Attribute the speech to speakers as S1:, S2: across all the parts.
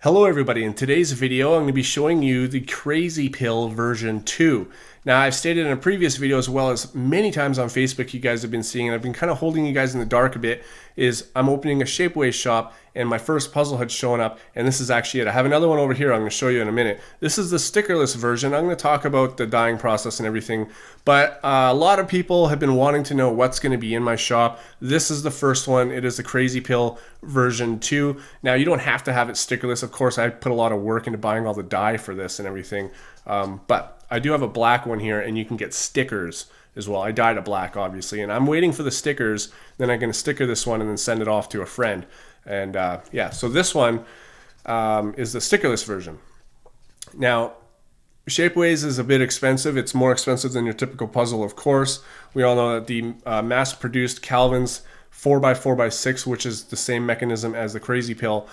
S1: Hello everybody, in today's video I'm going to be showing you the CrazyPill version 2. Now I've stated in a previous video as well as many times on Facebook you guys have been seeing, and I've been kind of holding you guys in the dark a bit, is I'm opening a Shapeways shop and my first puzzle had shown up, and this is actually it. I have another one over here I'm going to show you in a minute. This is the stickerless version. I'm going to talk about the dyeing process and everything, but a lot of people have been wanting to know what's going to be in my shop. This is the first one. It is the CrazyPill version 2. Now you don't have to have it stickerless. Of course, I put a lot of work into buying all the dye for this and everything, but I do have a black one here, and you can get stickers as well. I dyed it black, obviously, and I'm waiting for the stickers. Then I'm going to sticker this one and then send it off to a friend. And yeah, so this one is the stickerless version. Now, Shapeways is a bit expensive. It's more expensive than your typical puzzle, of course. We all know that the mass-produced Calvin's 4x4x6, which is the same mechanism as the CrazyPill,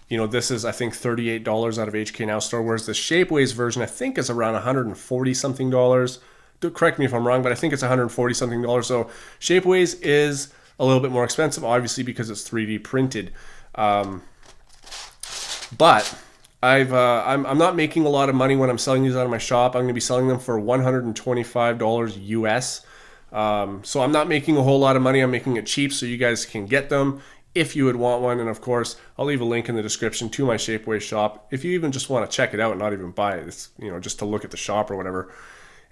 S1: you know, this is, I think, $38 out of hknowstore, whereas the Shapeways version, I think, is around $140 something. Correct me if I'm wrong, but I think it's $140 something. So Shapeways is a little bit more expensive, obviously, because it's 3D printed. But I'm not making a lot of money when I'm selling these out of my shop. I'm going to be selling them for $125 US. So I'm not making a whole lot of money. I'm making it cheap so you guys can get them if you would want one. And of course, I'll leave a link in the description to my Shapeways shop if you even just want to check it out and not even buy it. It's, you know, just to look at the shop or whatever.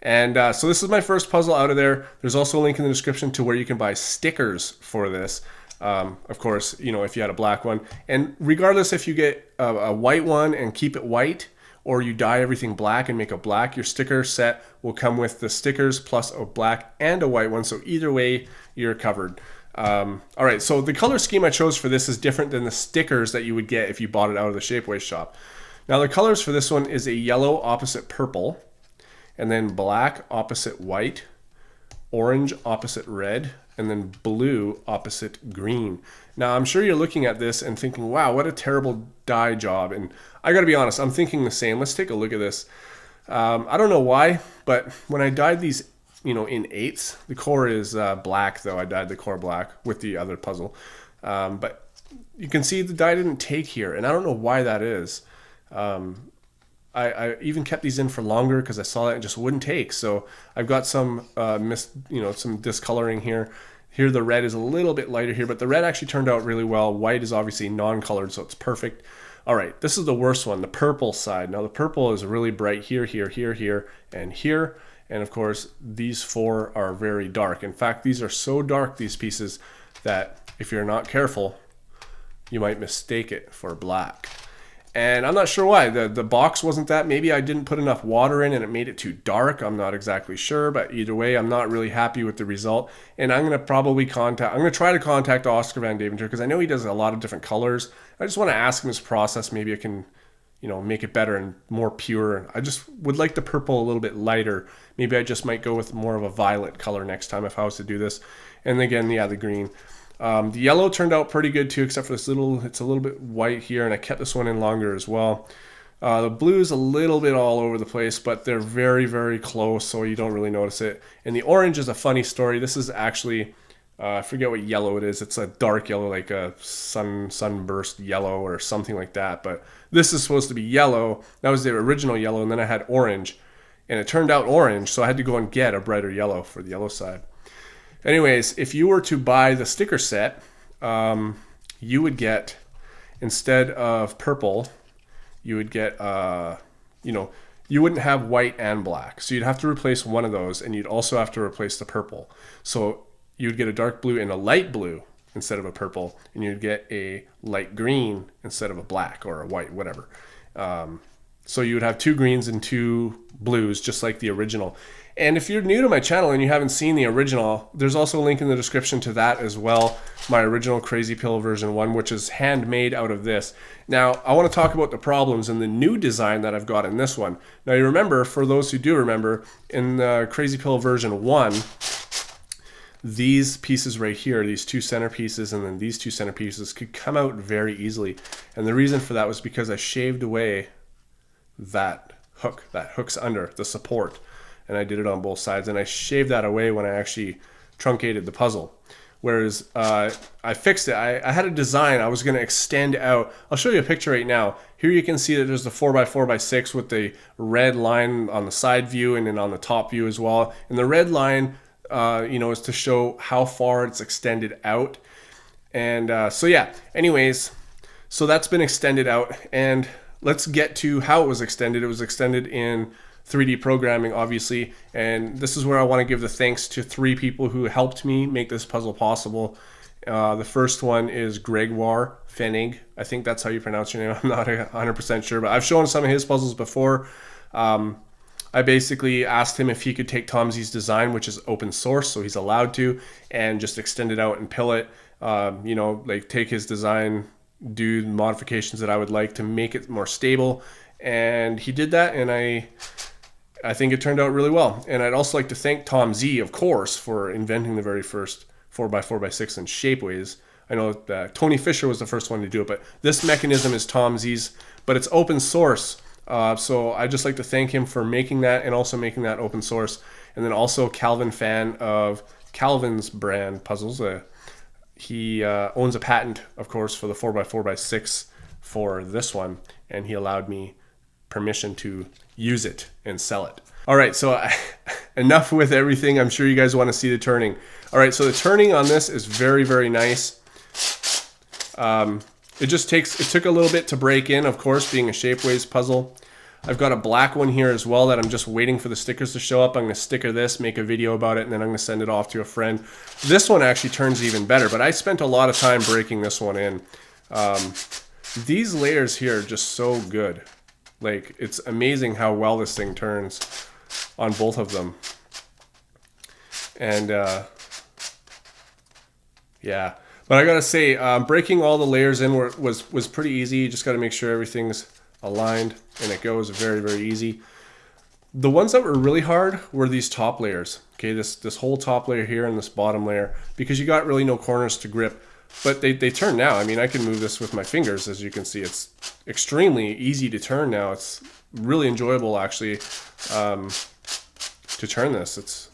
S1: And so this is my first puzzle out of there. There's also a link in the description to where you can buy stickers for this. Of course, you know, if you had a black one. And regardless if you get a white one and keep it white, or you dye everything black and make it black, your sticker set will come with the stickers plus a black and a white one. So either way, you're covered. All right, so the color scheme I chose for this is different than the stickers that you would get if you bought it out of the Shapeways shop. Now the colors for this one is a yellow opposite purple, and then black opposite white, orange opposite red, and then blue opposite green. Now I'm sure you're looking at this and thinking, wow, what a terrible dye job. And I gotta be honest, I'm thinking the same. Let's take a look at this. I don't know why, but when I dyed these, you know, in eighths, the core is black, though. I dyed the core black with the other puzzle. But you can see the dye didn't take here, and I don't know why that is. I even kept these in for longer because I saw that it just wouldn't take. So I've got some some discoloring here. Here the red is a little bit lighter here, but the red actually turned out really well. White is obviously non-colored, so it's perfect. All right, this is the worst one, the purple side. Now the purple is really bright here, here, here, here, and here. And of course, these four are very dark. In fact, these are so dark, these pieces, that if you're not careful, you might mistake it for black. And I'm not sure why. The box wasn't that. Maybe I didn't put enough water in and it made it too dark. I'm not exactly sure, but either way, I'm not really happy with the result. And I'm going to try to contact Oscar Van Deventer because I know he does a lot of different colors. I just want to ask him his process. Maybe I can, you know, make it better and more pure. I just would like the purple a little bit lighter. Maybe I just might go with more of a violet color next time if I was to do this. And again, yeah, the green. The yellow turned out pretty good too, except for this it's a little bit white here, and I kept this one in longer as well. The blue is a little bit all over the place, but they're very, very close, so you don't really notice it. And the orange is a funny story. This is actually, I forget what yellow it is. It's a dark yellow, like a sunburst yellow or something like that. But this is supposed to be yellow. That was the original yellow, and then I had orange, and it turned out orange, so I had to go and get a brighter yellow for the yellow side. Anyways, if you were to buy the sticker set, you would get, instead of purple, you would get, you wouldn't have white and black. So you'd have to replace one of those, and you'd also have to replace the purple. So you'd get a dark blue and a light blue instead of a purple, and you'd get a light green instead of a black or a white, whatever. So you would have two greens and two blues, just like the original. And if you're new to my channel and you haven't seen the original, there's also a link in the description to that as well. My original CrazyPill version 1, which is handmade out of this. Now, I want to talk about the problems in the new design that I've got in this one. Now, you remember, for those who do remember, in the CrazyPill version 1, these pieces right here, these two center pieces and then these two center pieces could come out very easily. And the reason for that was because I shaved away that hook's under, the support. And I did it on both sides, and I shaved that away when I actually truncated the puzzle. Whereas I fixed it. I had a design I was going to extend out. I'll show you a picture right now. Here you can see that there's the 4x4x6 with the red line on the side view and then on the top view as well. And the red line, is to show how far it's extended out. And so yeah, anyways, so that's been extended out. And let's get to how it was extended. It was extended in 3D programming, obviously, and this is where I want to give the thanks to 3 people who helped me make this puzzle possible. The first one is Gregoire Fenig. I think that's how you pronounce your name. I'm not 100% sure, but I've shown some of his puzzles before. I basically asked him if he could take Tomsy's design, which is open source, so he's allowed to, and just extend it out and pill it. Like take his design, do the modifications that I would like to make it more stable. And he did that, and I think it turned out really well. And I'd also like to thank Tom Z, of course, for inventing the very first 4x4x6 in Shapeways. I know that Tony Fisher was the first one to do it, but this mechanism is Tom Z's, but it's open source. So I'd just like to thank him for making that and also making that open source. And then also Calvin Fan of Calvin's brand puzzles. He owns a patent, of course, for the 4x4x6 for this one, and he allowed me permission to use it and sell it. All right, so enough with everything. I'm sure you guys want to see the turning. All right, so the turning on this is very, very nice. It took a little bit to break in, of course, being a Shapeways puzzle. I've got a black one here as well that I'm just waiting for the stickers to show up. I'm going to sticker this, make a video about it, and then I'm going to send it off to a friend. This one actually turns even better, but I spent a lot of time breaking this one in. These layers here are just so good. Like, it's amazing how well this thing turns on both of them. And yeah, but I gotta say, breaking all the layers in was pretty easy. You just gotta make sure everything's aligned, and it goes very, very easy. The ones that were really hard were these top layers. Okay, this whole top layer here and this bottom layer, because you got really no corners to grip. But they turn now. I mean, I can move this with my fingers, as you can see. It's extremely easy to turn now. It's really enjoyable, actually, to turn this. It's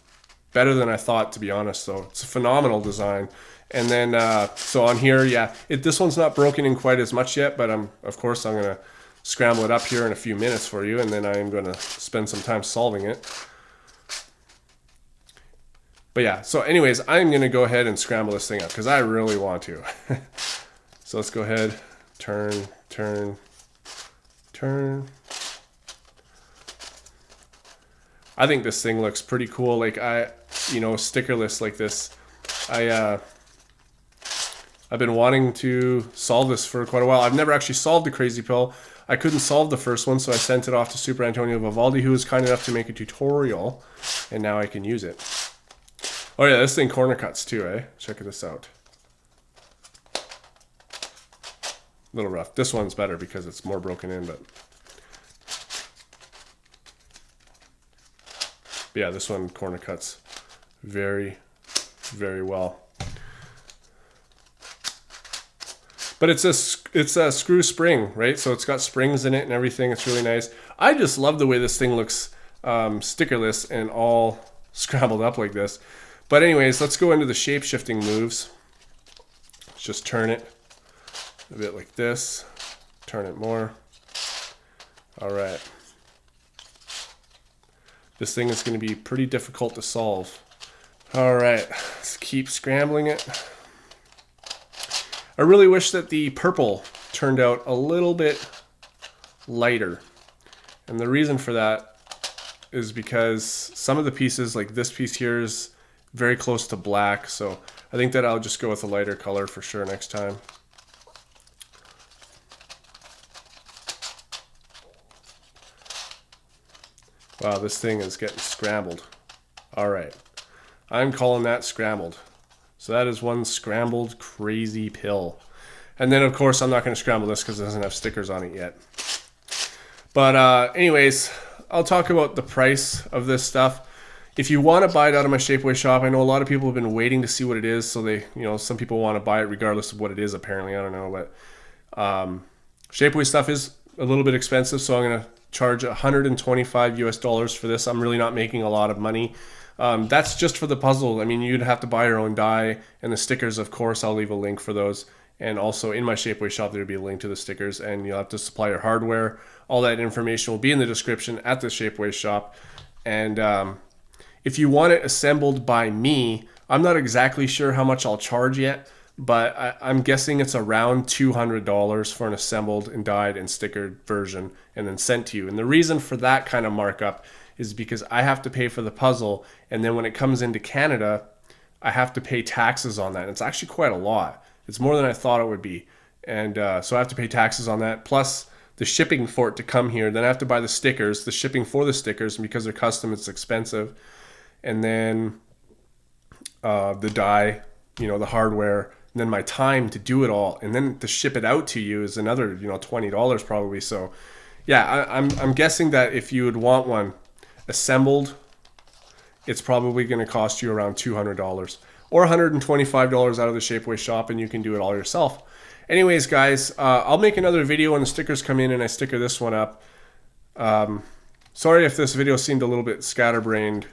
S1: better than I thought, to be honest. So it's a phenomenal design. And then, so on here, yeah, this one's not broken in quite as much yet, but of course, I'm going to scramble it up here in a few minutes for you, and then I'm going to spend some time solving it. But yeah, so anyways, I'm going to go ahead and scramble this thing up because I really want to. So let's go ahead, turn. I think this thing looks pretty cool. Like stickerless like this. I've been wanting to solve this for quite a while. I've never actually solved the CrazyPill. I couldn't solve the first one, so I sent it off to Super Antonio Vivaldi, who was kind enough to make a tutorial, and now I can use it. Oh yeah, this thing corner cuts too, eh? Check this out. A little rough. This one's better because it's more broken in, but yeah, this one corner cuts very, very well. But it's a screw spring, right? So it's got springs in it and everything. It's really nice. I just love the way this thing looks stickerless and all scrambled up like this. But anyways, let's go into the shape shifting moves. Let's just turn it a bit like this. Turn it more. All right. This thing is going to be pretty difficult to solve. All right, let's keep scrambling it. I really wish that the purple turned out a little bit lighter. And the reason for that is because some of the pieces, like this piece here, is very close to black. So I think that I'll just go with a lighter color for sure next time. Wow, this thing is getting scrambled. All right, I'm calling that scrambled. So that is one scrambled CrazyPill. And then of course I'm not going to scramble this because it doesn't have stickers on it yet. But anyways, I'll talk about the price of this stuff. If you want to buy it out of my Shapeways shop, I know a lot of people have been waiting to see what it is. So they, some people want to buy it regardless of what it is, apparently. I don't know, but Shapeways stuff is a little bit expensive. So I'm going to charge $125 US for this. I'm really not making a lot of money. That's just for the puzzle. I mean, you'd have to buy your own die, and the stickers, of course, I'll leave a link for those. And also in my Shapeways shop, there'll be a link to the stickers, and you'll have to supply your hardware. All that information will be in the description at the Shapeways shop. And if you want it assembled by me, I'm not exactly sure how much I'll charge yet, but I'm guessing it's around $200 for an assembled and dyed and stickered version and then sent to you. And the reason for that kind of markup is because I have to pay for the puzzle, and then when it comes into Canada, I have to pay taxes on that. And it's actually quite a lot. It's more than I thought it would be. And so I have to pay taxes on that, plus the shipping for it to come here. Then I have to buy the stickers, the shipping for the stickers, and because they're custom, it's expensive. And then the die, the hardware, and then my time to do it all, and then to ship it out to you is another, $20 probably. So yeah, I'm guessing that if you would want one assembled, it's probably going to cost you around $200 or $125 out of the Shapeways shop, and you can do it all yourself. Anyways, guys, I'll make another video when the stickers come in and I sticker this one up. Sorry if this video seemed a little bit scatterbrained.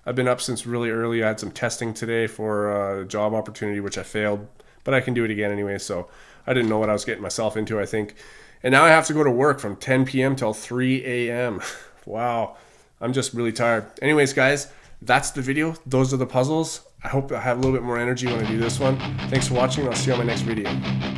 S1: I've been up since really early. I had some testing today for a job opportunity, which I failed, but I can do it again anyway, so I didn't know what I was getting myself into, I think. And now I have to go to work from 10 p.m. till 3 a.m. Wow, I'm just really tired. Anyways, guys, that's the video. Those are the puzzles. I hope I have a little bit more energy when I do this one. Thanks for watching. I'll see you on my next video.